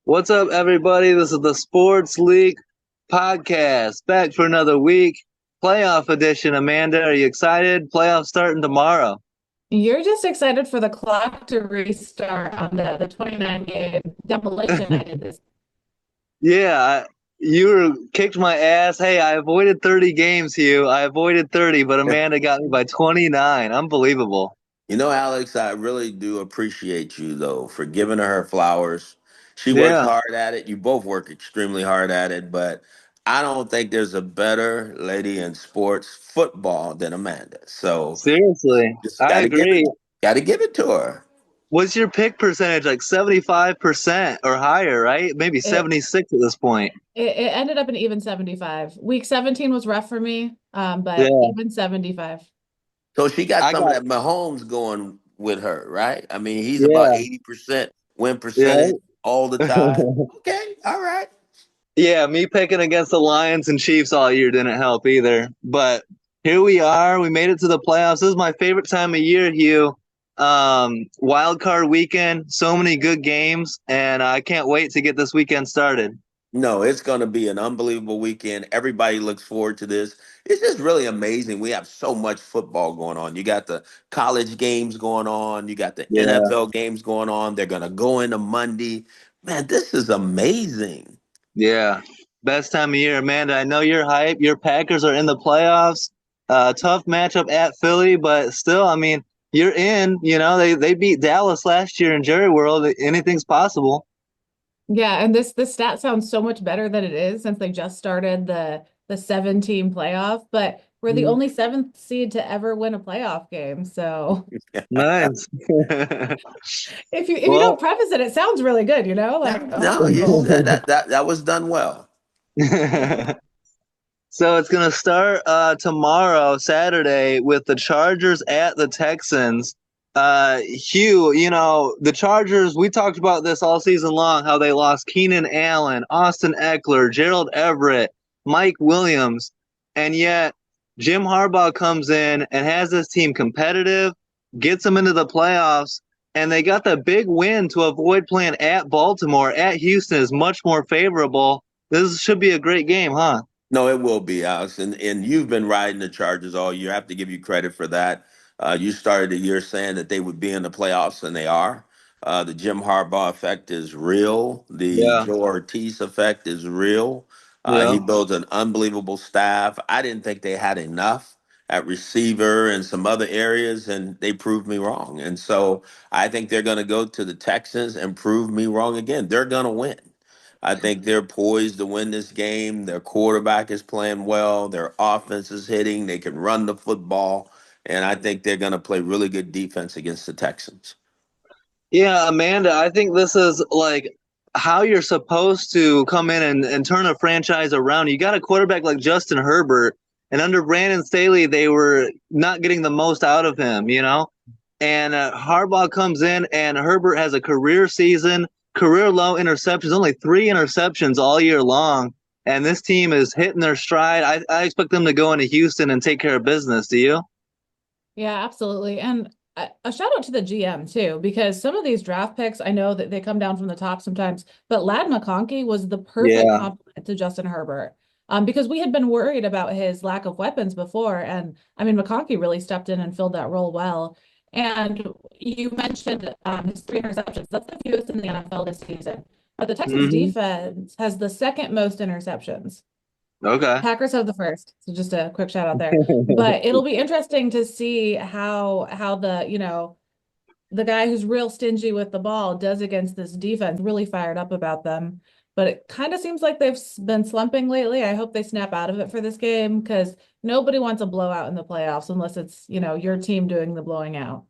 What's up, everybody? This is the Sports League podcast, back for another week. Playoff edition. Amanda, are you excited? Playoffs starting tomorrow. You're just excited for the clock to restart on the 29 game demolition I did this. Yeah, you kicked my ass. Hey, I avoided 30 games, Hugh. I avoided 30, but Amanda got me by 29. Unbelievable. Alex, I really do appreciate you though for giving her flowers. She works Yeah, hard at it. You both work extremely hard at it, but I don't think there's a better lady in sports football than Amanda. So seriously. just I agree. got to give it to her. What's your pick percentage? Like 75% or higher, right? Maybe It, 76 at this point. it ended up an even 75. Week 17 was rough for me, but Yeah, even 75. So she got I some of got, that Mahomes going with her, right? I mean, he's about yeah, 80% win yeah. percentage all the time. Okay, all right. Yeah, me picking against the Lions and Chiefs all year didn't help either. But here we are. We made it to the playoffs. This is my favorite time of year, Hugh. Wild card weekend, so many good games, and I can't wait to get this weekend started. No, it's going to be an unbelievable weekend. Everybody looks forward to this. It's just really amazing. We have so much football going on. You got the college games going on, you got the Yeah, NFL games going on. They're going to go into Monday. Man, this is amazing. yeah. Best time of year, Amanda. I know you're hype. Your Packers are in the playoffs. Tough matchup at Philly, but still, I mean, you're in. You know, they beat Dallas last year in Jerry World. Anything's possible. Yeah, and this stat sounds so much better than it is since they just started the 7 team playoff, but we're the Mhm. only seventh seed to ever win a playoff game. So Nice. if you don't Well, preface it, it sounds really good, like, No, that was done well. so it's gonna start tomorrow, Saturday, with the Chargers at the Texans. Hugh, you know the Chargers. We talked about this all season long. How they lost Keenan Allen, Austin Eckler, Gerald Everett, Mike Williams, and yet Jim Harbaugh comes in and has this team competitive, gets them into the playoffs, and they got the big win to avoid playing at Baltimore. At Houston is much more favorable. This should be a great game, huh? No, it will be, Alex. And you've been riding the Chargers all year. I have to give you credit for that. You started the year saying that they would be in the playoffs, and they are. The Jim Harbaugh effect is real. The Yeah, Joe Ortiz effect is real. yeah. He built an unbelievable staff. I didn't think they had enough at receiver and some other areas, and they proved me wrong. And so I think they're going to go to the Texans and prove me wrong again. They're going to win. I think they're poised to win this game. Their quarterback is playing well. Their offense is hitting. They can run the football. And I think they're going to play really good defense against the Texans. Yeah, Amanda, I think this is like how you're supposed to come in and turn a franchise around. You got a quarterback like Justin Herbert, and under Brandon Staley, they were not getting the most out of him, you know? And Harbaugh comes in, and Herbert has a career season, career low interceptions, only 3 interceptions all year long. And this team is hitting their stride. I expect them to go into Houston and take care of business. Do you? Yeah, absolutely. And a shout out to the GM too, because some of these draft picks, I know that they come down from the top sometimes, but Lad McConkey was the perfect Yeah. complement to Justin Herbert. Because we had been worried about his lack of weapons before. And I mean, McConkey really stepped in and filled that role well. And you mentioned his 3 interceptions. That's the fewest in the NFL this season. But the Texans Hmm. defense has the second most interceptions. Okay. Packers have the first. So just a quick shout out there. But it'll be interesting to see how the guy who's real stingy with the ball does against this defense. Really fired up about them. But it kind of seems like they've been slumping lately. I hope they snap out of it for this game because nobody wants a blowout in the playoffs unless it's, your team doing the blowing out.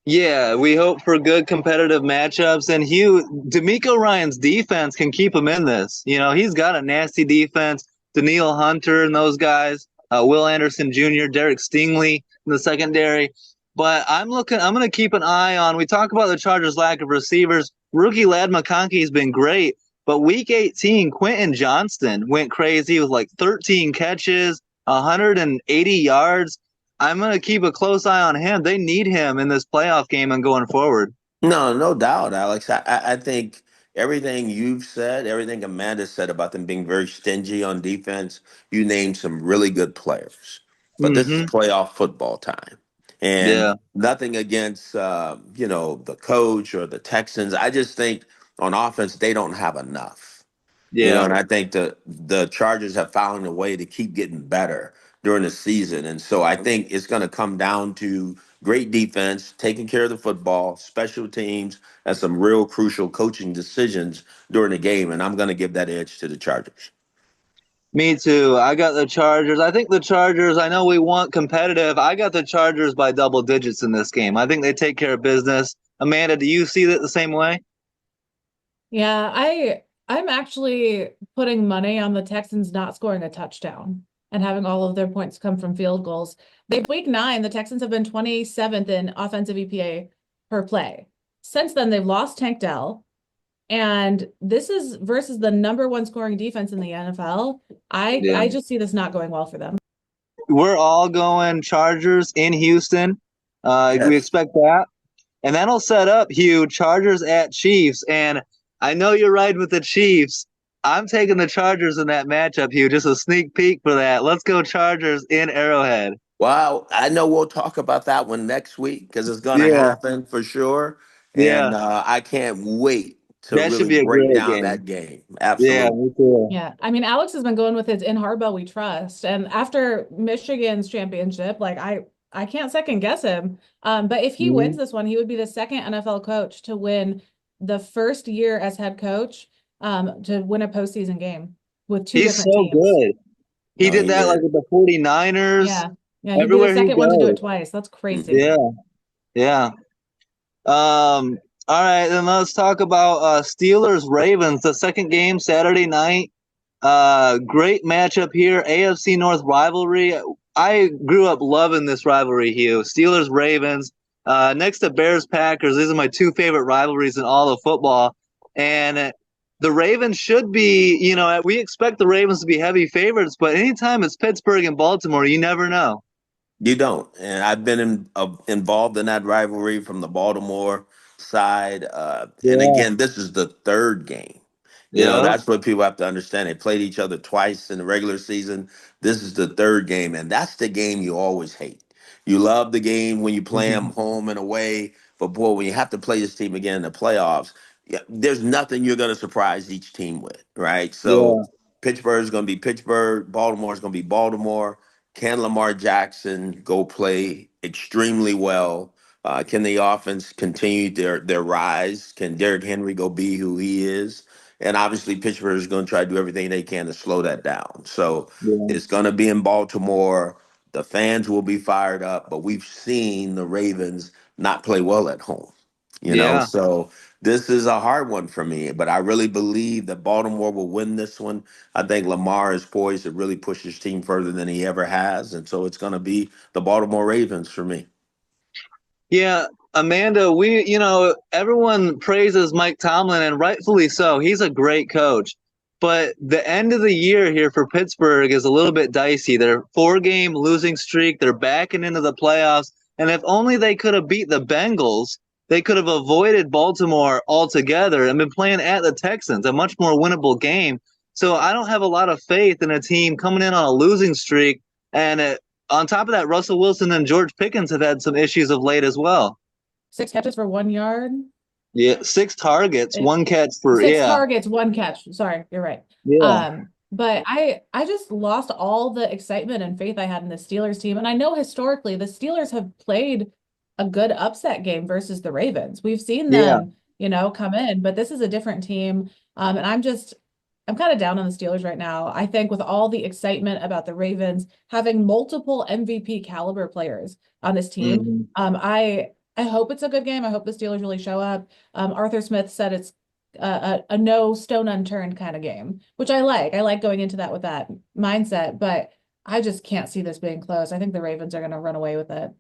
Yeah, we hope for good competitive matchups. And Hugh, D'Amico Ryan's defense can keep him in this. You know, he's got a nasty defense. Daniil Hunter and those guys, Will Anderson Jr., Derek Stingley in the secondary. But I'm going to keep an eye on. We talk about the Chargers' lack of receivers. Rookie Lad McConkey's been great. But week 18, Quentin Johnston went crazy with like 13 catches, 180 yards. I'm going to keep a close eye on him. They need him in this playoff game and going forward. No, no doubt, Alex. I think everything you've said, everything Amanda said about them being very stingy on defense, you named some really good players. But this is Mm-hmm. playoff football time. And Yeah. nothing against, the coach or the Texans. I just think on offense, they don't have enough. Yeah. And I think the Chargers have found a way to keep getting better during the season. And so I think it's going to come down to great defense, taking care of the football, special teams, and some real crucial coaching decisions during the game. And I'm going to give that edge to the Chargers. Me too. I got the Chargers. I think the Chargers, I know we want competitive. I got the Chargers by double digits in this game. I think they take care of business. Amanda, do you see it the same way? Yeah, I'm actually putting money on the Texans not scoring a touchdown and having all of their points come from field goals. Week 9, the Texans have been 27th in offensive EPA per play. Since then, they've lost Tank Dell, and this is versus the number one scoring defense in the NFL. Yeah. I just see this not going well for them. We're all going Chargers in Houston. We Yes. expect that. And that'll set up, Hugh, Chargers at Chiefs. And I know you're riding with the Chiefs. I'm taking the Chargers in that matchup, Hugh. Just a sneak peek for that. Let's go Chargers in Arrowhead. Well, I know we'll talk about that one next week because it's going to Yeah, happen for sure. yeah. And I can't wait to That should really be a break great down game. that game. Yeah, Absolutely. me too. Yeah, I mean, Alex has been going with his "In Harbaugh We Trust," and after Michigan's championship, like I can't second guess him. But if he wins Mhm. this one, he would be the second NFL coach to win the first year as head coach, to win a postseason game with two He's different so teams. good. He No, did he that like is. with the 49ers, Yeah, yeah, he'd be the everywhere he second one to do it goes. twice. That's crazy. Mhm. Yeah, yeah. All right, then let's talk about Steelers Ravens, the second game Saturday night. Great matchup here, AFC North rivalry. I grew up loving this rivalry, Hugh. Steelers Ravens. Next to Bears Packers, these are my two favorite rivalries in all of football. And the Ravens should be, we expect the Ravens to be heavy favorites, but anytime it's Pittsburgh and Baltimore, you never know. You don't. And I've been involved in that rivalry from the Baltimore side. And Yeah, again, this is the third game. yeah. That's what people have to understand. They played each other twice in the regular season. This is the third game. And that's the game you always hate. You love the game when you play them home and away. But boy, when you have to play this team again in the playoffs, yeah, there's nothing you're going to surprise each team with, right? So Yeah, Pittsburgh is going to be Pittsburgh. Baltimore is going to be Baltimore. Can Lamar Jackson go play extremely well? Can the offense continue their rise? Can Derrick Henry go be who he is? And obviously, Pittsburgh is going to try to do everything they can to slow that down. So yeah, it's going to be in Baltimore. The fans will be fired up, but we've seen the Ravens not play well at home. yeah. So this is a hard one for me, but I really believe that Baltimore will win this one. I think Lamar is poised to really push his team further than he ever has. And so it's going to be the Baltimore Ravens for me. Yeah, Amanda, everyone praises Mike Tomlin, and rightfully so. He's a great coach. But the end of the year here for Pittsburgh is a little bit dicey. They're 4-game losing streak. They're backing into the playoffs. And if only they could have beat the Bengals, they could have avoided Baltimore altogether and been playing at the Texans, a much more winnable game. So I don't have a lot of faith in a team coming in on a losing streak and on top of that, Russell Wilson and George Pickens have had some issues of late as well. 6 catches for 1 yard. Yeah, 6 targets, It, one catch for six yeah, targets, one catch. Sorry, you're right. yeah, But I just lost all the excitement and faith I had in the Steelers team. And I know historically the Steelers have played a good upset game versus the Ravens. We've seen yeah, them, come in, but this is a different team. And I'm kind of down on the Steelers right now. I think with all the excitement about the Ravens having multiple MVP caliber players on this team, hmm I hope it's a good game. I hope the Steelers really show up. Arthur Smith said it's a no stone unturned kind of game, which I like. I like going into that with that mindset, but I just can't see this being close. I think the Ravens are going to run away with it.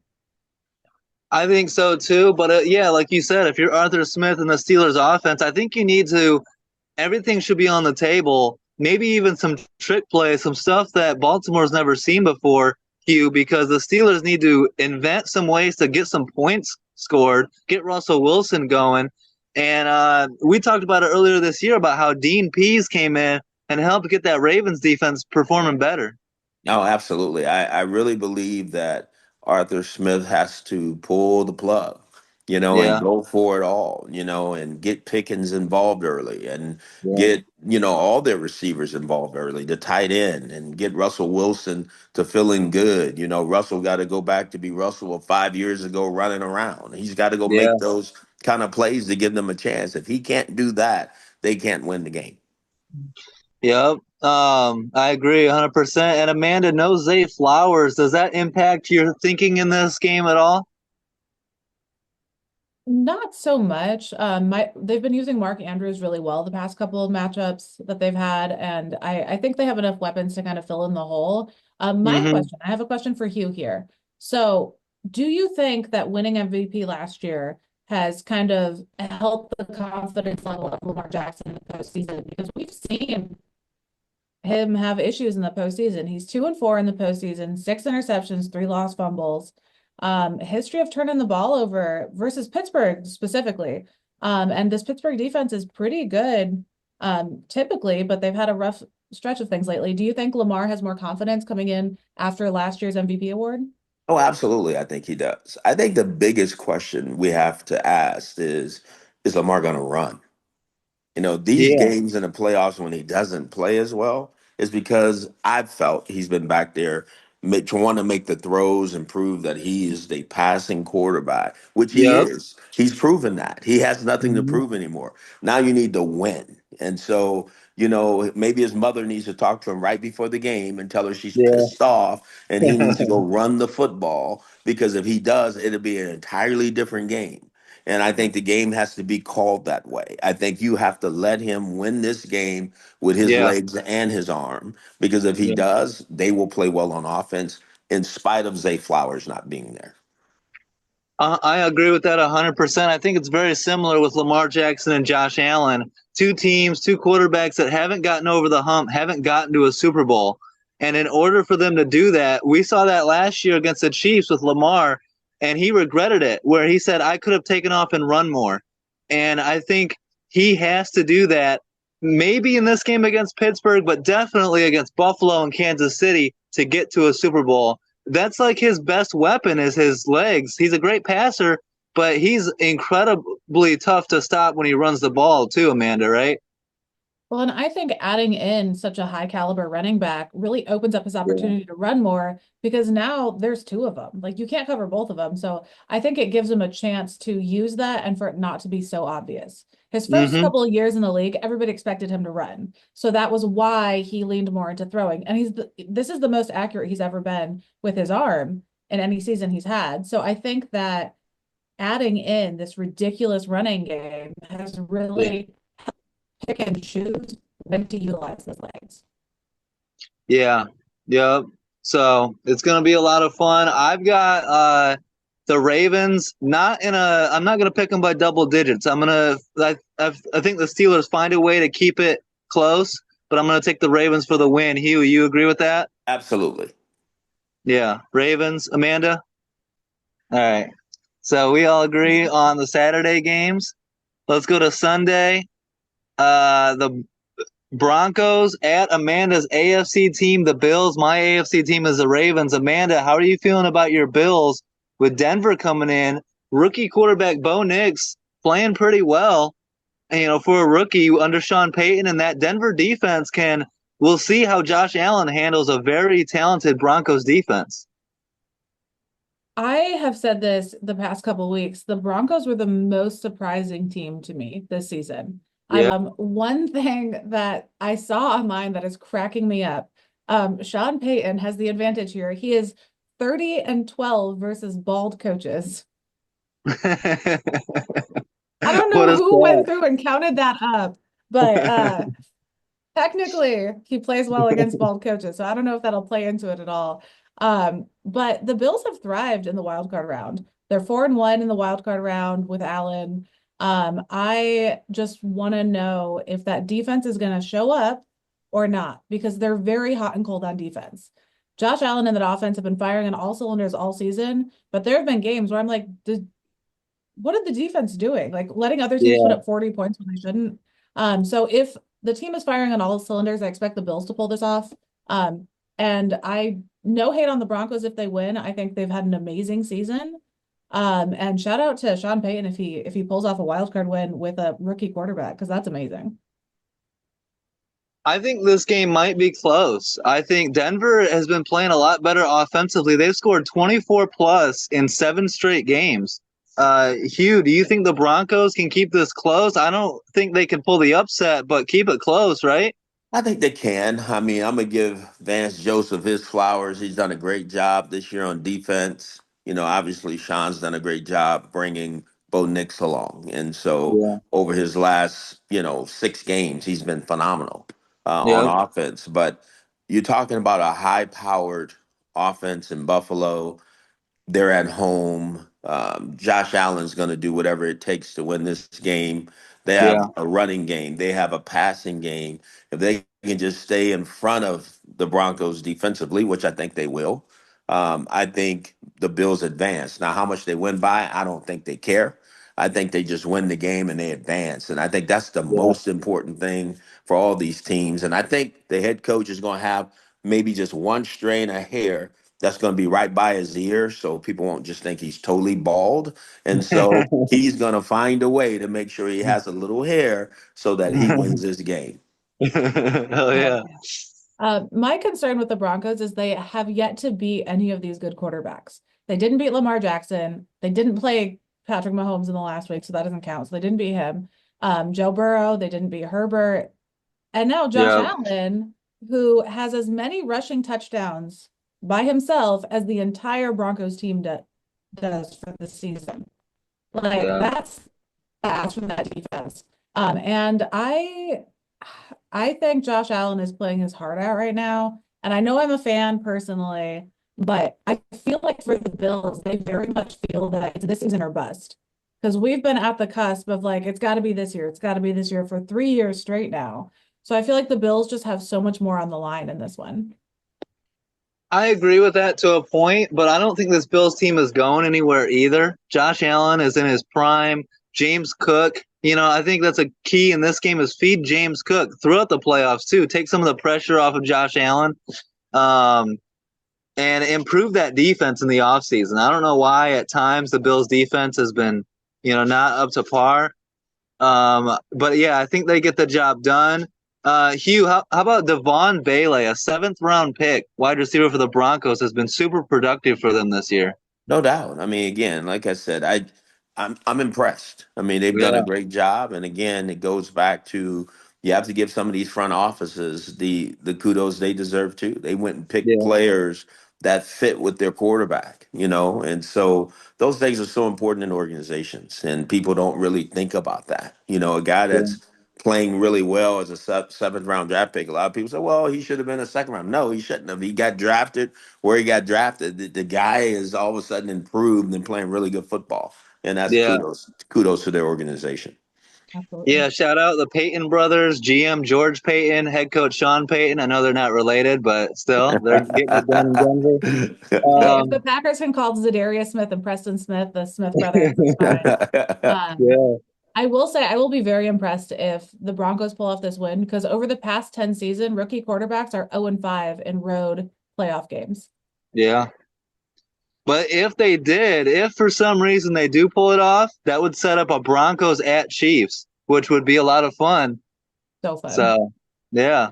I think so too. But yeah, like you said, if you're Arthur Smith and the Steelers offense, I think you need to. Everything should be on the table. Maybe even some trick play, some stuff that Baltimore's never seen before, Hugh, because the Steelers need to invent some ways to get some points scored, get Russell Wilson going. And we talked about it earlier this year about how Dean Pease came in and helped get that Ravens defense performing better. No, absolutely. I really believe that Arthur Smith has to pull the plug, and Yeah, go for it all, and get Pickens involved early and yeah, get, all their receivers involved early, the tight end, and get Russell Wilson to feeling good. Russell got to go back to be Russell of 5 years ago running around. He's got to go yeah. make those kind of plays to give them a chance. If he can't do that, they can't win the game. Yep. I agree 100%. And Amanda, no Zay Flowers. Does that impact your thinking in this game at all? Not so much. They've been using Mark Andrews really well the past couple of matchups that they've had, and I think they have enough weapons to kind of fill in the hole. Hmm. I have a question for Hugh here. So, do you think that winning MVP last year has kind of helped the confidence level of Lamar Jackson in the postseason? Because we've seen him have issues in the postseason. He's 2-4 in the postseason, 6 interceptions, 3 lost fumbles. History of turning the ball over versus Pittsburgh specifically. And this Pittsburgh defense is pretty good, typically, but they've had a rough stretch of things lately. Do you think Lamar has more confidence coming in after last year's MVP award? Oh, absolutely. I think he does. I think the biggest question we have to ask is Lamar going to run? These Yeah. games in the playoffs when he doesn't play as well is because I've felt he's been back there trying to make the throws and prove that he is the passing quarterback, which he Yep. is. He's proven that. He has nothing to Hmm. prove anymore. Now you need to win. And so, maybe his mother needs to talk to him right before the game and tell her she's Yeah. pissed off and he needs to go run the football because if he does, it'll be an entirely different game. And I think the game has to be called that way. I think you have to let him win this game with his Yeah. legs and his arm, because if he Yeah. does, they will play well on offense in spite of Zay Flowers not being there. I agree with that 100%. I think it's very similar with Lamar Jackson and Josh Allen. Two teams, two quarterbacks that haven't gotten over the hump, haven't gotten to a Super Bowl. And in order for them to do that, we saw that last year against the Chiefs with Lamar, and he regretted it, where he said, I could have taken off and run more. And I think he has to do that, maybe in this game against Pittsburgh, but definitely against Buffalo and Kansas City to get to a Super Bowl. That's like his best weapon is his legs. He's a great passer, but he's incredibly tough to stop when he runs the ball too, Amanda, right? Well, and I think adding in such a high caliber running back really opens up his Yeah. opportunity to run more because now there's two of them. Like you can't cover both of them. So I think it gives him a chance to use that and for it not to be so obvious. His first Mm-hmm. couple of years in the league, everybody expected him to run. So that was why he leaned more into throwing. And this is the most accurate he's ever been with his arm in any season he's had. So I think that adding in this ridiculous running game has really pick and choose when to utilize those legs. Yeah. Yep. So it's gonna be a lot of fun. I've got the Ravens not in a I'm not gonna pick them by double digits. I think the Steelers find a way to keep it close, but I'm gonna take the Ravens for the win. Hugh, you agree with that? Absolutely. Yeah. Ravens, Amanda? All right. So we all agree on the Saturday games. Let's go to Sunday. The Broncos at Amanda's AFC team, the Bills. My AFC team is the Ravens. Amanda, how are you feeling about your Bills with Denver coming in? Rookie quarterback Bo Nix playing pretty well. For a rookie under Sean Payton, and that Denver defense can. We'll see how Josh Allen handles a very talented Broncos defense. I have said this the past couple of weeks. The Broncos were the most surprising team to me this season. Yeah. One thing that I saw online that is cracking me up, Sean Payton has the advantage here. He is 30-12 versus bald coaches. I don't What know is who went that? through and counted that up, but technically, he plays well against bald coaches, so I don't know if that'll play into it at all. But the Bills have thrived in the wild card round. They're 4-1 in the wild card round with Allen. I just want to know if that defense is going to show up or not, because they're very hot and cold on defense. Josh Allen and that offense have been firing on all cylinders all season, but there have been games where I'm like, what are the defense doing? Like letting other teams put Yeah. up 40 points when they shouldn't. So if the team is firing on all cylinders, I expect the Bills to pull this off. Um, and I no hate on the Broncos if they win. I think they've had an amazing season. And shout out to Sean Payton if he pulls off a wild card win with a rookie quarterback, because that's amazing. I think this game might be close. I think Denver has been playing a lot better offensively. They've scored 24 plus in 7 straight games. Hugh, do you think the Broncos can keep this close? I don't think they can pull the upset, but keep it close, right? I think they can. I mean, I'm gonna give Vance Joseph his flowers. He's done a great job this year on defense. Obviously Sean's done a great job bringing Bo Nix along, and so Yeah. over his last 6 games, he's been phenomenal on Yep. offense. But you're talking about a high-powered offense in Buffalo. They're at home. Josh Allen's going to do whatever it takes to win this game. They have Yeah. a running game, they have a passing game. If they can just stay in front of the Broncos defensively, which I think they will, I think the Bills advance. Now, how much they win by, I don't think they care. I think they just win the game and they advance. And I think that's the Yeah. most important thing for all these teams. And I think the head coach is going to have maybe just one strain of hair that's going to be right by his ear, so people won't just think he's totally bald. And so he's going to find a way to make sure he has a little hair so that he wins this game. Oh Oh, yeah. yeah. My concern with the Broncos is they have yet to beat any of these good quarterbacks. They didn't beat Lamar Jackson. They didn't play Patrick Mahomes in the last week, so that doesn't count. So they didn't beat him. Joe Burrow, they didn't beat Herbert. And now Josh Yeah. Allen, who has as many rushing touchdowns by himself as the entire Broncos team does for the season. Like Yeah. that's fast from that defense. And I think Josh Allen is playing his heart out right now. And I know I'm a fan personally, but I feel like for the Bills, they very much feel that it's this season or bust. Because we've been at the cusp of like, it's got to be this year. It's got to be this year for 3 years straight now. So I feel like the Bills just have so much more on the line in this one. I agree with that to a point, but I don't think this Bills team is going anywhere either. Josh Allen is in his prime. James Cook, I think that's a key in this game is feed James Cook throughout the playoffs too. Take some of the pressure off of Josh Allen, um, and improve that defense in the offseason. I don't know why at times the Bills defense has been, not up to par. But yeah, I think they get the job done. Hugh, how about Devon Bailey, a 7th round pick, wide receiver for the Broncos, has been super productive for them this year. No doubt. I mean, again, like I said, I'm impressed. I mean, they've done a Yeah, great job, and again, it goes back to you have to give some of these front offices the kudos they deserve too. They went and picked yeah, players that fit with their quarterback, and so those things are so important in organizations, and people don't really think about that. A guy yeah, that's playing really well as a 7th round draft pick. A lot of people say, "Well, he should have been a second round." No, he shouldn't have. He got drafted where he got drafted. The guy is all of a sudden improved and playing really good football, and that's yeah. kudos to their organization. Absolutely. Yeah, shout out the Payton brothers, GM George Payton, head coach Sean Payton. I know they're not related, but still, they're getting it done in Denver. Hey, if the Um, Packers can call Zadarius Smith and Preston Smith the Smith brothers, it's fine. Um, yeah, I will say I will be very impressed if the Broncos pull off this win because over the past 10 season, rookie quarterbacks are 0-5 in road playoff games. yeah. But if for some reason they do pull it off, that would set up a Broncos at Chiefs, which would be a lot of fun. So fun. So, yeah.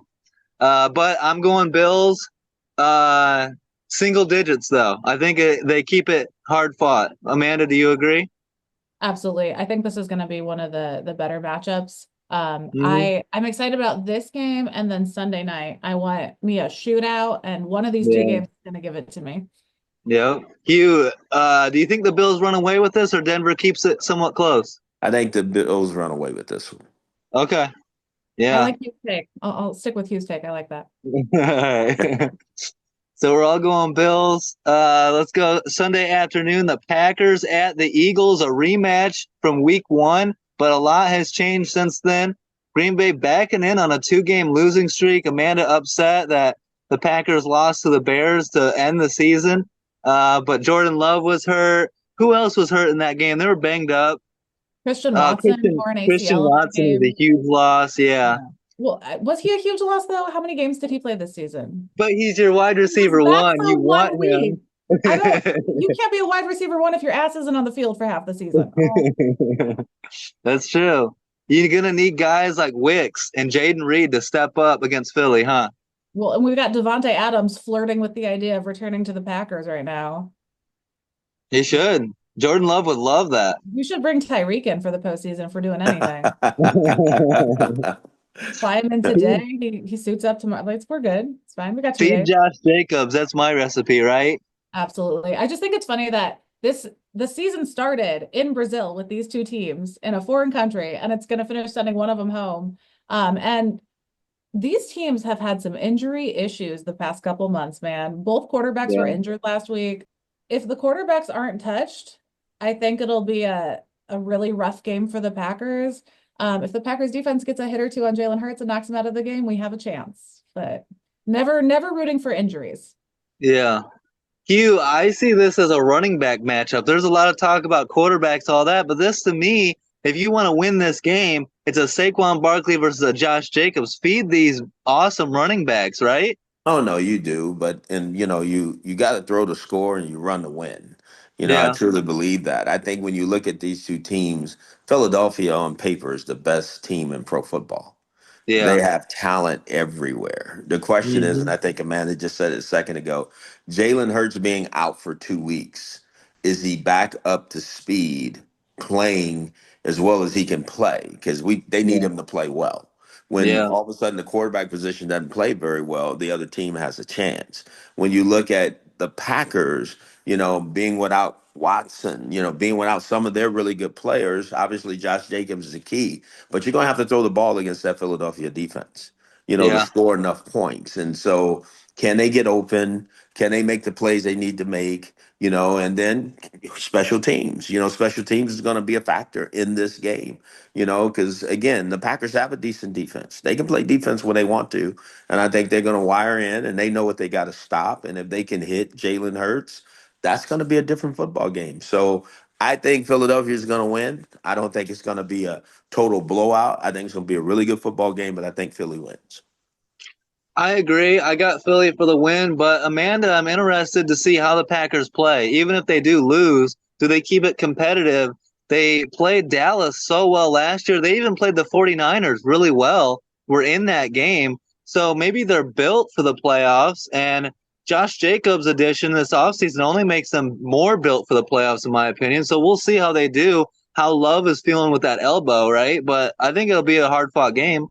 But I'm going Bills. Uh, Single digits though. I think they keep it hard fought. Amanda, do you agree? Absolutely. I think this is going to be one of the better matchups. Mhm. I'm excited about this game and then Sunday night. I want me a shootout and one of these two Yeah. games is going to give it to me. Yeah. Hugh, do you think the Bills run away with this or Denver keeps it somewhat close? I think the Bills run away with this one. Okay. I Yeah. like Hugh's take. I'll stick with Hugh's take. I like that. All right. So we're all going Bills. Let's go Sunday afternoon. The Packers at the Eagles, a rematch from week 1, but a lot has changed since then. Green Bay backing in on a 2-game losing streak. Amanda upset that the Packers lost to the Bears to end the season. But Jordan Love was hurt. Who else was hurt in that game? They were banged up. Christian Watson Christian tore an Christian ACL in that Watson was a game. huge loss. Yeah. Yeah. Well, was he a huge loss though? How many games did he play this season? But he's your wide He was receiver back one. for You want 1 week. I don't, you him. can't be a wide receiver one if your ass isn't on the field for half the season. Oh, That's true. You're gonna need guys like Wicks and Jaden Reed to step up against Philly, huh? well, and we've got Devontae Adams flirting with the idea of returning to the Packers right now. He should. Jordan Love would love that. You should bring Tyreek in for the postseason if we're doing anything. Fly him in today. He suits up tomorrow. Like, we're good. It's fine. We got 2 days. Feed Josh Jacobs. That's my recipe, right? Absolutely. I just think it's funny that the season started in Brazil with these two teams in a foreign country, and it's going to finish sending one of them home. And these teams have had some injury issues the past couple months, man. Both quarterbacks were Yeah. injured last week. If the quarterbacks aren't touched, I think it'll be a really rough game for the Packers. If the Packers defense gets a hit or two on Jalen Hurts and knocks him out of the game, we have a chance. But never rooting for injuries. Yeah. Hugh, I see this as a running back matchup. There's a lot of talk about quarterbacks, all that, but this to me, if you want to win this game, it's a Saquon Barkley versus a Josh Jacobs. Feed these awesome running backs, right? Oh no, you do, but and you got to throw the score and you run to win. I Yeah. truly believe that. I think when you look at these two teams, Philadelphia on paper is the best team in pro football. Yeah. They have talent everywhere. The question is, and Hmm. I think Amanda just said it a second ago, Jalen Hurts being out for 2 weeks, is he back up to speed playing as well as he can play? Because they need Yeah. him to play well. When Yeah. all of a sudden the quarterback position doesn't play very well, the other team has a chance. When you look at the Packers, being without Watson, being without some of their really good players, obviously Josh Jacobs is the key, but you're going to have to throw the ball against that Philadelphia defense, to Yeah. score enough points. And so, can they get open? Can they make the plays they need to make? And then special teams. Special teams is going to be a factor in this game. Because again, the Packers have a decent defense. They can play defense when they want to, and I think they're going to wire in, and they know what they got to stop. And if they can hit Jalen Hurts, that's going to be a different football game. So I think Philadelphia is going to win. I don't think it's going to be a total blowout. I think it's going to be a really good football game, but I think Philly wins. I agree. I got Philly for the win, but Amanda, I'm interested to see how the Packers play. Even if they do lose, do they keep it competitive? They played Dallas so well last year. They even played the 49ers really well. We're in that game. So maybe they're built for the playoffs. And Josh Jacobs' addition this offseason only makes them more built for the playoffs, in my opinion. So we'll see how they do, how Love is feeling with that elbow, right? But I think it'll be a hard fought game.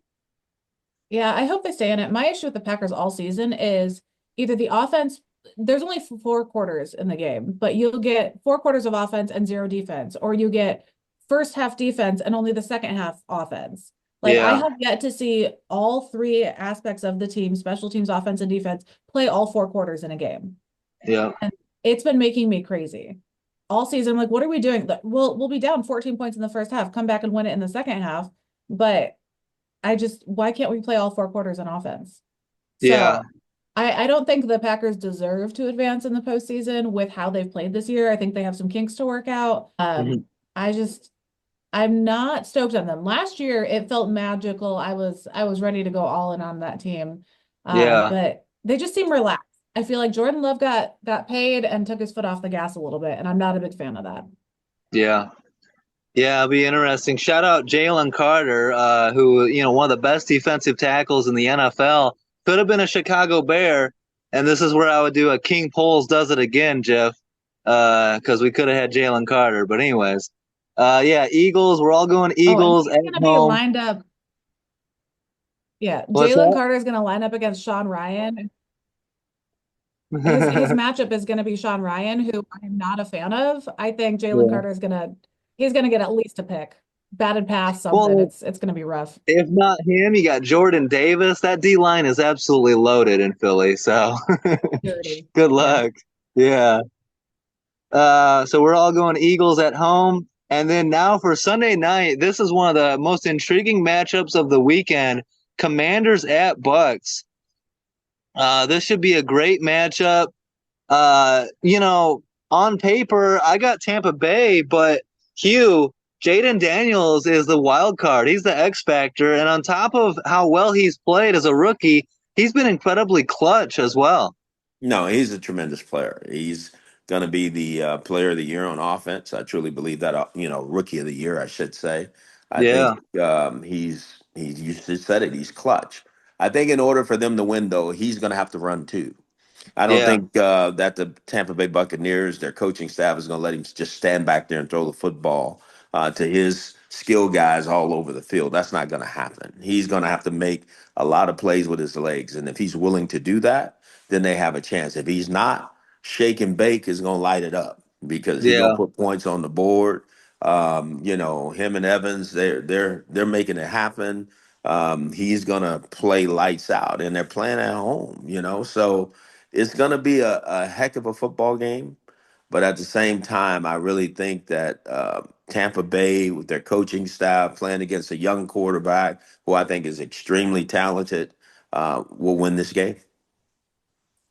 Yeah, I hope they stay in it. My issue with the Packers all season is either the offense, there's only 4 quarters in the game, but you'll get 4 quarters of offense and zero defense, or you get first half defense and only the second half offense. Like, I Yeah. have yet to see all three aspects of the team, special teams, offense, and defense, play all 4 quarters in a game. Yeah. And it's been making me crazy. All season, I'm like, what are we doing? We'll be down 14 points in the first half, come back and win it in the second half. But why can't we play all 4 quarters on offense? Yeah. So I don't think the Packers deserve to advance in the postseason with how they've played this year. I think they have some kinks to work out. Mhm. I'm not stoked on them. Last year it felt magical. I was ready to go all in on that team. Yeah. But they just seem relaxed. I feel like Jordan Love got paid and took his foot off the gas a little bit, and I'm not a big fan of that. Yeah. Yeah, it'll be interesting. Shout out Jalen Carter, who, one of the best defensive tackles in the NFL. Could have been a Chicago Bear. And this is where I would do a King Poles does it again, Jeff, because we could have had Jalen Carter. But anyways, yeah, Eagles. We're all going Oh, and Eagles he's at gonna be home. lined up. Yeah, What's Jalen that? Carter is gonna line up against Sean Ryan. His matchup is gonna be Sean Ryan, who I'm not a fan of. I think Jalen Yeah. Carter he's gonna get at least a pick. Batted pass, something. Well, It's gonna be rough. if not him, you got Jordan Davis. That D line is absolutely loaded in Philly. So Dirty. good Yeah. luck. Yeah. So we're all going Eagles at home. And then now for Sunday night, this is one of the most intriguing matchups of the weekend. Commanders at Bucks. This should be a great matchup. Uh, you know, on paper, I got Tampa Bay, but Hugh, Jaden Daniels is the wild card. He's the X factor, and on top of how well he's played as a rookie, he's been incredibly clutch as well. No, he's a tremendous player. He's going to be the player of the year on offense. I truly believe that. Rookie of the year, I should say. I think Yeah, he's you just said it. He's clutch. I think in order for them to win, though, he's going to have to run too. I don't yeah, think that the Tampa Bay Buccaneers, their coaching staff, is going to let him just stand back there and throw the football to his skill guys all over the field. That's not going to happen. He's going to have to make a lot of plays with his legs, and if he's willing to do that, then they have a chance. If he's not, Shake and Bake is going to light it up because he's going to yeah, put points on the board. Him and Evans, they're making it happen. He's going to play lights out, and they're playing at home. So it's going to be a heck of a football game. But at the same time, I really think that Tampa Bay, with their coaching staff, playing against a young quarterback who I think is extremely talented, will win this game.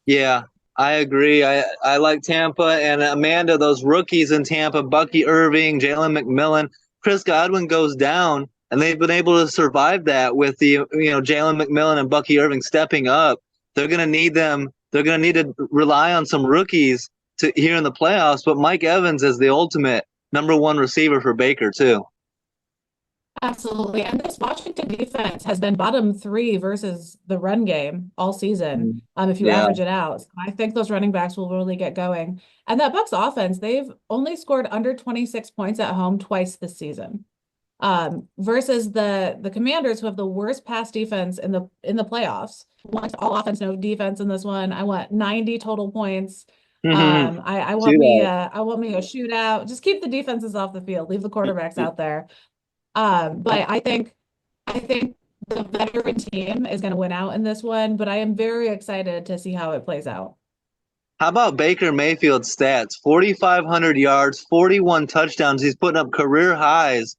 yeah. I agree. I like Tampa and Amanda. Those rookies in Tampa, Bucky Irving, Jalen McMillan, Chris Godwin goes down, and they've been able to survive that with Jalen McMillan and Bucky Irving stepping up. They're going to need them. They're going to need to rely on some rookies to here in the playoffs. But Mike Evans is the ultimate number one receiver for Baker too. Absolutely. And this Washington defense has been bottom three versus the run game all season, if you Yeah. average it out. So I think those running backs will really get going. And that Bucks offense, they've only scored under 26 points at home twice this season. Versus the Commanders, who have the worst pass defense in the playoffs. Want all offense, no defense in this one. I want 90 total points. I want me Shootout. a shootout. Just keep the defenses off the field. Leave the quarterbacks out there. But I think the veteran team is going to win out in this one, but I am very excited to see how it plays out. How about Baker Mayfield's stats? 4,500 yards, 41 touchdowns. He's putting up career highs.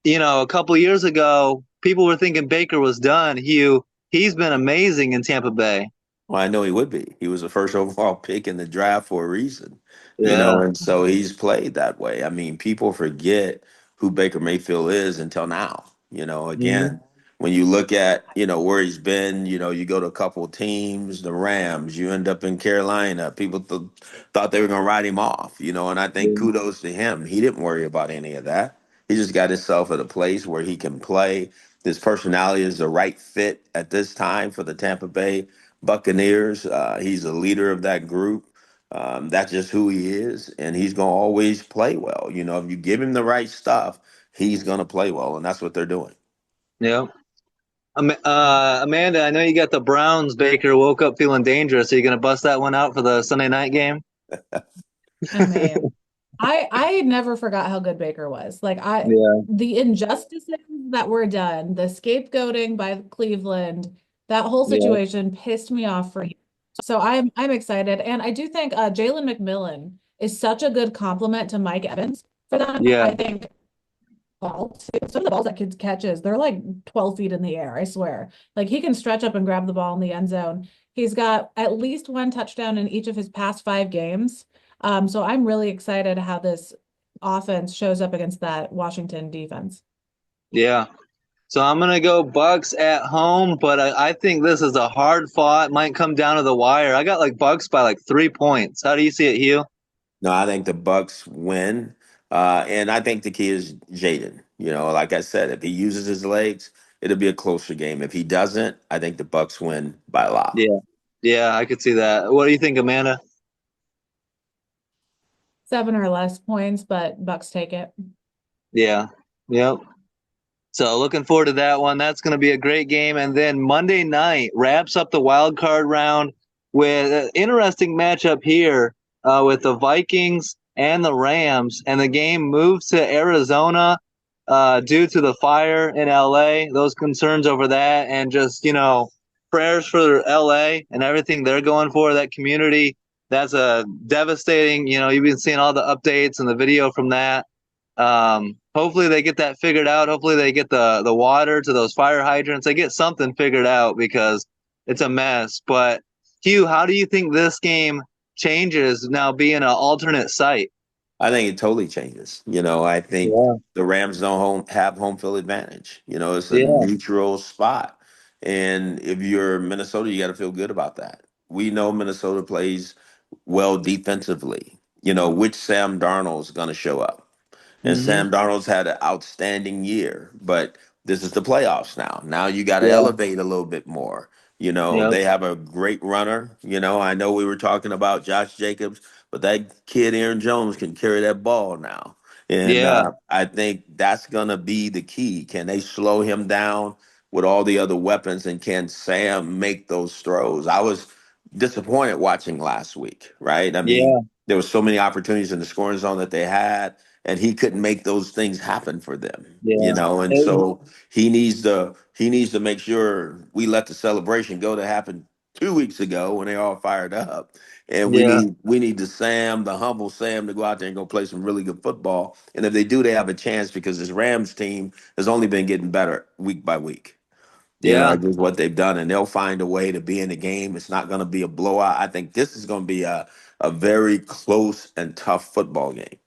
A couple years ago, people were thinking Baker was done. He's been amazing in Tampa Bay. Well, I know he would be. He was the first overall pick in the draft for a reason, Yeah. and so he's played that way. I mean, people forget who Baker Mayfield is until now. Hmm. Again, when you look at, where he's been, you go to a couple of teams, the Rams, you end up in Carolina. People thought they were going to write him off, and I think Yeah. kudos to him. He didn't worry about any of that. He just got himself at a place where he can play. His personality is the right fit at this time for the Tampa Bay Buccaneers. He's a leader of that group. That's just who he is, and he's going to always play well. If you give him the right stuff, he's going to play well, and that's what they're doing. Yeah. Amanda, I know you got the Browns. Baker woke up feeling dangerous. Are you going to bust that one out for the Sunday night game? I may. I never forgot how good Baker was. Like Yeah. the injustices that were done, the scapegoating by Cleveland, that whole Yeah. situation pissed me off for years. So I'm excited, and I do think Jalen McMillan is such a good compliment to Mike Evans for them. Yeah. I think ball too. Some of the balls that kid catches, they're like 12 feet in the air, I swear. Like he can stretch up and grab the ball in the end zone. He's got at least one touchdown in each of his past 5 games. So I'm really excited how this offense shows up against that Washington defense. Yeah. So I'm gonna go Bucks at home, but I think this is a hard fought. Might come down to the wire. I got like Bucks by like 3 points. How do you see it, Hugh? No, I think the Bucks win, and I think the key is Jaden. Like I said, if he uses his legs, it'll be a closer game. If he doesn't, I think the Bucks win by a lot. Yeah. Yeah, I could see that. What do you think, Amanda? 7 or less points, but Bucks take it. Yeah. Yep. So looking forward to that one. That's going to be a great game. And then Monday night wraps up the wild card round with an interesting matchup here with the Vikings and the Rams. And the game moves to Arizona due to the fire in LA. Those concerns over that, and just prayers for LA and everything they're going for, that community. That's a devastating. You've been seeing all the updates and the video from that. Hopefully they get that figured out. Hopefully they get the water to those fire hydrants. They get something figured out because it's a mess. But Hugh, how do you think this game changes now being an alternate site? I think it totally changes. I think Yeah, the Rams don't have home field advantage. It's a yeah, neutral spot. And if you're Minnesota, you got to feel good about that. We know Minnesota plays well defensively. Which Sam Darnold's going to show up. And hmm, Sam Darnold's had an outstanding year, but this is the playoffs now. Now you got to yeah, elevate a little bit more. yeah, They have a great runner. I know we were talking about Josh Jacobs, but that kid Aaron Jones can carry that ball now. And yeah, I think that's going to be the key. Can they slow him down with all the other weapons? And can Sam make those throws? I was disappointed watching last week, right? I mean, yeah, there were so many opportunities in the scoring zone that they had and he couldn't make those things happen for them, yeah. and It- so he needs to make sure we let the celebration go that happened 2 weeks ago when they all fired up. And we yeah. need we need the humble Sam to go out there and go play some really good football. And if they do, they have a chance because this Rams team has only been getting better week by week. Yeah. That's just what they've done, and they'll find a way to be in the game. It's not going to be a blowout. I think this is going to be a very close and tough football game,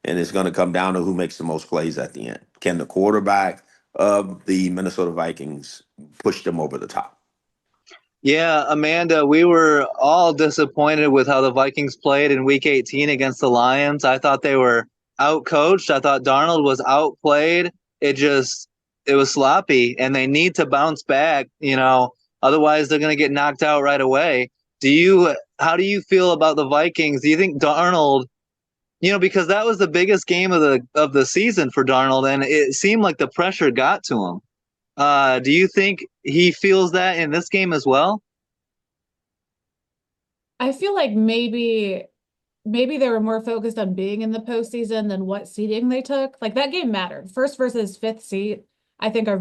and it's going to come down to who makes the most plays at the end. Can the quarterback of the Minnesota Vikings push them over the top? Yeah, Amanda, we were all disappointed with how the Vikings played in week 18 against the Lions. I thought they were outcoached. I thought Darnold was outplayed. It was sloppy and they need to bounce back, otherwise they're going to get knocked out right away. How do you feel about the Vikings? Do you think Darnold, because that was the biggest game of the season for Darnold and it seemed like the pressure got to him. Do you think he feels that in this game as well? I feel like maybe they were more focused on being in the postseason than what seeding they took. Like that game mattered. First versus fifth seed, I think are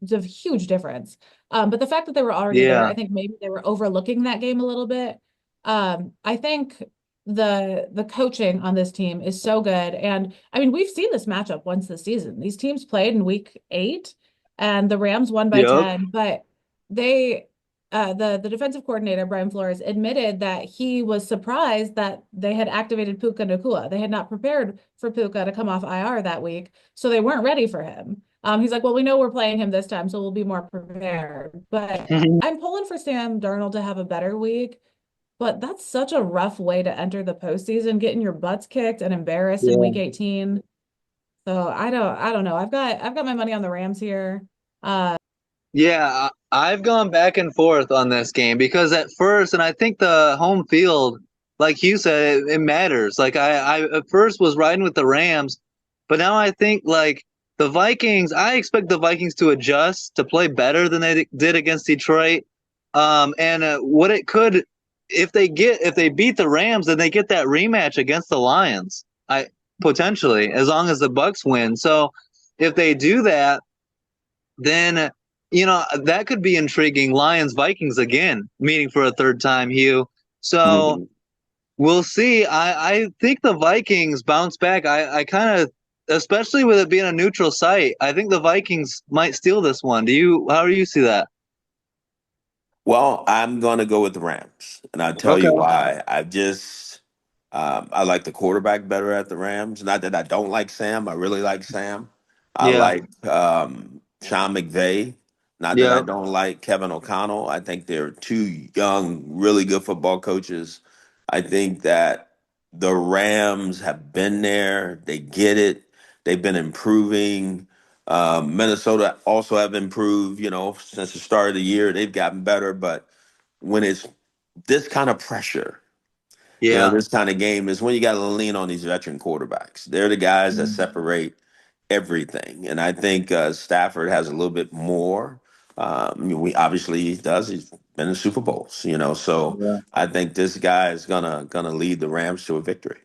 it's a huge difference. But the fact that they were already there, Yeah, I think maybe they were overlooking that game a little bit. I think the coaching on this team is so good. And I mean, we've seen this matchup once this season. These teams played in week 8 and the Rams won by yep. 10, but they the defensive coordinator, Brian Flores, admitted that he was surprised that they had activated Puka Nacua. They had not prepared for Puka to come off IR that week, so they weren't ready for him. He's like, well, we know we're playing him this time, so we'll be more prepared. But I'm pulling for Sam Darnold to have a better week. But that's such a rough way to enter the postseason, getting your butts kicked and embarrassed in week Yeah. 18. So I don't know. I've got my money on the Rams here. Yeah, I've gone back and forth on this game because at first, and I think the home field, like you said, it matters. Like I at first was riding with the Rams, but now I think like the Vikings, I expect the Vikings to adjust to play better than they did against Detroit. And what it could, if they beat the Rams, then they get that rematch against the Lions. I potentially, as long as the Bucks win. So if they do that then that could be intriguing. Lions Vikings again, meeting for a third time, Hugh. So Mhm. we'll see. I think the Vikings bounce back. I kind of, especially with it being a neutral site, I think the Vikings might steal this one. How do you see that? Well, I'm going to go with the Rams, and I'll tell you Okay. why. I like the quarterback better at the Rams. Not that I don't like Sam. I really like Sam. I Yeah. like Sean McVay. Not that I Yeah. don't like Kevin O'Connell. I think they're two young, really good football coaches. I think that the Rams have been there. They get it. They've been improving. Minnesota also have improved, since the start of the year. They've gotten better. But when it's this kind of pressure, Yeah. this kind of game is when you got to lean on these veteran quarterbacks. They're the guys that separate everything. And I think Stafford has a little bit more. We obviously he does. He's been in Super Bowls, so Yeah. I think this guy is gonna lead the Rams to a victory.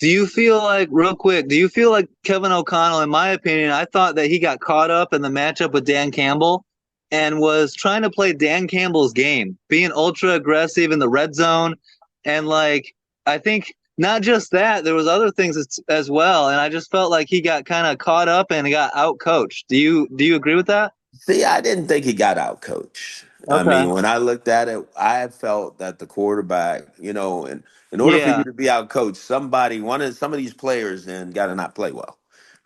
Do you feel like, real quick, do you feel like Kevin O'Connell, in my opinion, I thought that he got caught up in the matchup with Dan Campbell and was trying to play Dan Campbell's game, being ultra aggressive in the red zone. And like, I think not just that, there was other things as well. And I just felt like he got kind of caught up and got out coached. Do you agree with that? See, I didn't think he got out coached I Okay. mean, when I looked at it, I felt that the quarterback, and in order for Yeah. you to be out coached, some of these players then got to not play well,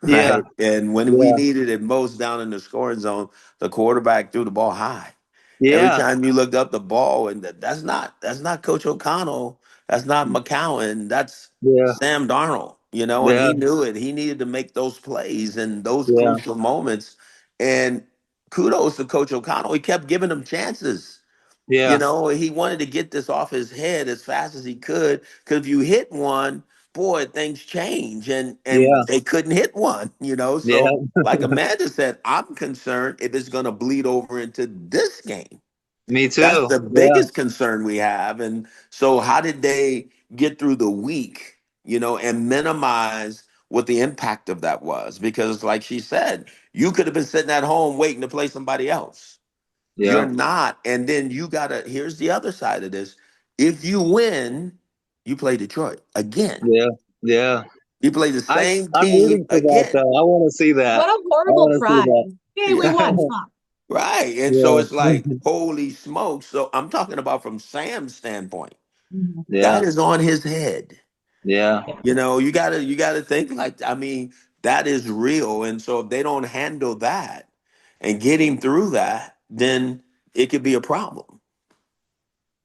Yeah. right? And when we Yeah. needed it most down in the scoring zone, the quarterback threw the ball high. Every Yeah. time you looked up the ball, and that's not Coach O'Connell, that's not McCowan, that's Yeah. Sam Darnold, and Yeah. he knew it. He needed to make those plays and those Yeah. crucial moments. And kudos to Coach O'Connell. He kept giving them chances. Yeah. He wanted to get this off his head as fast as he could. Because if you hit one, boy, things change. And Yeah. they couldn't hit one. Yeah. So like Amanda said, I'm concerned if it's going to bleed over into this game. Me That's too. the Yeah. biggest concern we have. And so, how did they get through the week, and minimize what the impact of that was? Because, like she said, you could have been sitting at home waiting to play somebody else. You're Yeah. not. And then here's the other side of this. If you win, you play Detroit again. Yeah. Yeah. You play the I same I'm team rooting for that again. though. I want to see that. What a I horrible want to see prize. that. Yay, we won. Fuck. Right. And so Yeah. it's like, holy smokes. So I'm talking about from Sam's standpoint. Mhm. That Yeah. is on his head. Yeah. Yeah. You gotta think like, I mean, that is real. And so if they don't handle that and get him through that, then it could be a problem.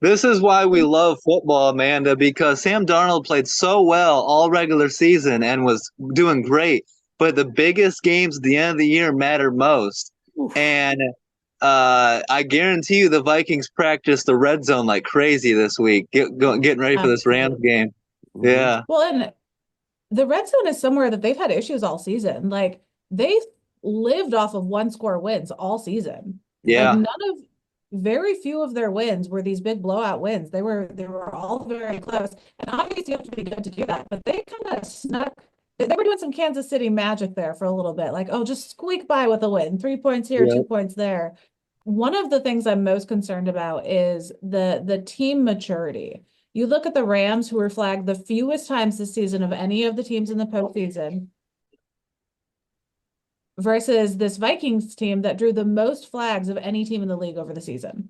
This is why we love football, Amanda, because Sam Darnold played so well all regular season and was doing great. But the biggest games at the end of the year matter most. Oof. And I guarantee you the Vikings practice the red zone like crazy this week, getting ready for this Rams Absolutely. game. Mhm. Yeah. Well, and the red zone is somewhere that they've had issues all season. Like they lived off of one score wins all season. Like Yeah. very few of their wins were these big blowout wins. They were all very close. And obviously you have to be good to do that, but they kind of snuck. They were doing some Kansas City magic there for a little bit. Like, oh, just squeak by with a win. 3 points here, Yeah. 2 points there. One of the things I'm most concerned about is the team maturity. You look at the Rams, who were flagged the fewest times this season of any of the teams in the postseason, versus this Vikings team that drew the most flags of any team in the league over the season.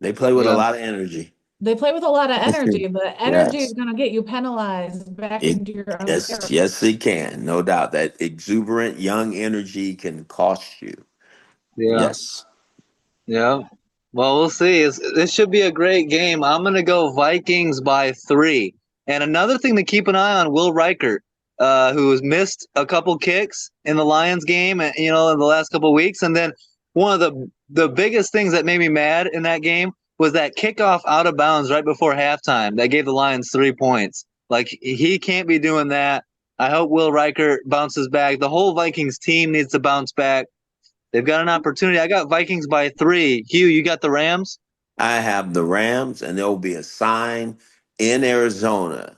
They play with a Yeah. lot of energy. They play with a lot of energy, but energy is Yes. going to get you penalized back It, into your own yes, territory. yes, it can. No doubt that exuberant young energy can cost you. Yeah. Yes. Yeah. Well, we'll see. This should be a great game. I'm going to go Vikings by 3. And another thing to keep an eye on, Will Reichert, who has missed a couple kicks in the Lions game, in the last couple weeks. And then one of the biggest things that made me mad in that game was that kickoff out of bounds right before halftime that gave the Lions 3 points. Like, he can't be doing that. I hope Will Reichert bounces back. The whole Vikings team needs to bounce back. They've got an opportunity. I got Vikings by 3. Hugh, you got the Rams? I have the Rams, and there will be a sign in Arizona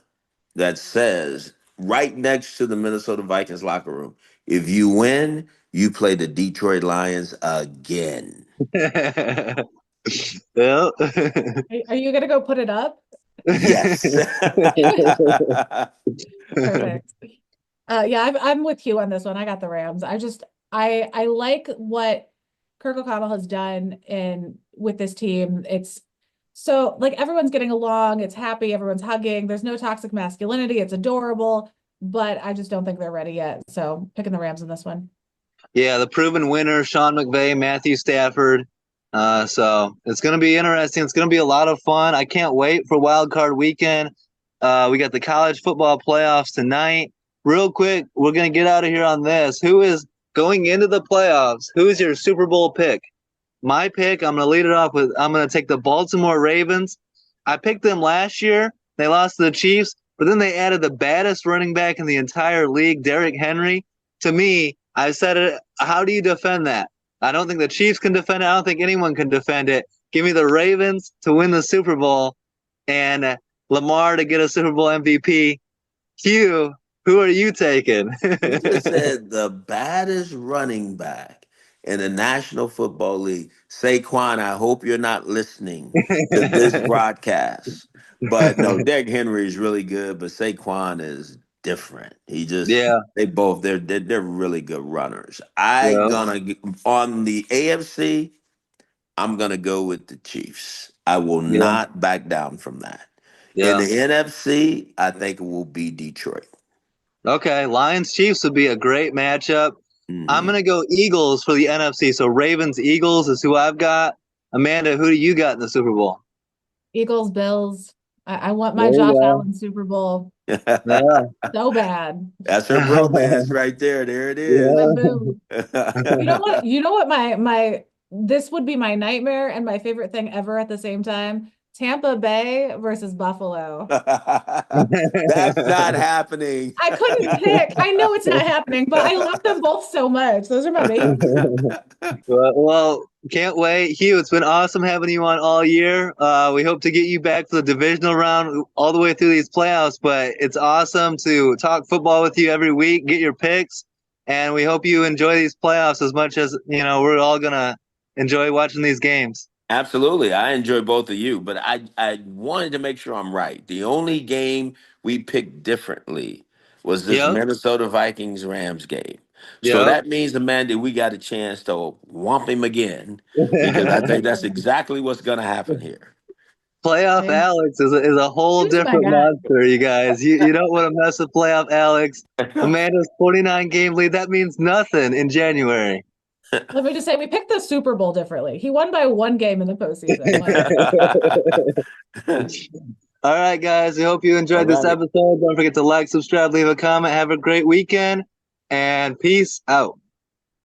that says right next to the Minnesota Vikings locker room, if you win, you play the Detroit Lions again. Well, Are you going to go put it up? Yes. Perfect. Yeah, I'm with you on this one. I got the Rams. I like what Kirk O'Connell has done in with this team. It's so like everyone's getting along, it's happy, everyone's hugging. There's no toxic masculinity. It's adorable, but I just don't think they're ready yet. So picking the Rams in this one. yeah, the proven winner, Sean McVay, Matthew Stafford. So it's going to be interesting. It's going to be a lot of fun. I can't wait for Wild Card Weekend. We got the college football playoffs tonight. Real quick, we're going to get out of here on this. Who is going into the playoffs? Who is your Super Bowl pick? My pick, I'm going to lead it off with I'm going to take the Baltimore Ravens. I picked them last year. They lost to the Chiefs, but then they added the baddest running back in the entire league, Derrick Henry. To me, I said it. How do you defend that? I don't think the Chiefs can defend it. I don't think anyone can defend it. Give me the Ravens to win the Super Bowl and Lamar to get a Super Bowl MVP. Hugh, who are you taking? You just said the baddest running back in the National Football League. Saquon, I hope you're not listening to this broadcast. But no, Derrick Henry is really good, but Saquon is different. Yeah, They're really good runners. I yeah, gonna on the AFC. I'm going to go with the Chiefs. I will Yeah. not back down from that. In Yeah. the NFC, I think it will be Detroit. Okay. Lions Chiefs would be a great matchup. I'm Hmm gonna go Eagles for the NFC. So Ravens Eagles is who I've got. Amanda, who do you got in the Super Bowl? Eagles, Bills. I want There my Josh you Allen Super Bowl That's so bad. her go. bromance right there. There it is. But Yeah. boom. You know what my this would be my nightmare and my favorite thing ever at the same time. Tampa Bay versus Buffalo. That's not happening. I couldn't pick. I know it's not happening, but I love them both so much. Those are my babies. Well, can't wait. Hugh, it's been awesome having you on all year. We hope to get you back for the divisional round all the way through these playoffs, but it's awesome to talk football with you every week, get your picks, and we hope you enjoy these playoffs as much as, we're all going to enjoy watching these games. Absolutely. I enjoy both of you, but I wanted to make sure I'm right. The only game we picked differently was this Yep. Minnesota Vikings Rams game. So Yep. that means, Amanda, we got a chance to whomp him again because I think that's exactly what's going to happen here. Playoff Okay. Alex is a whole Who's my different guy? monster, you guys. You don't want to mess with Playoff Alex. Amanda's 49 game lead. That means nothing in January. Let me just say we picked the Super Bowl differently. He won by one game in the postseason. Like, All right, guys. We hope you All enjoyed this right. episode. Don't forget to like, subscribe, leave a comment. Have a great weekend, and peace out.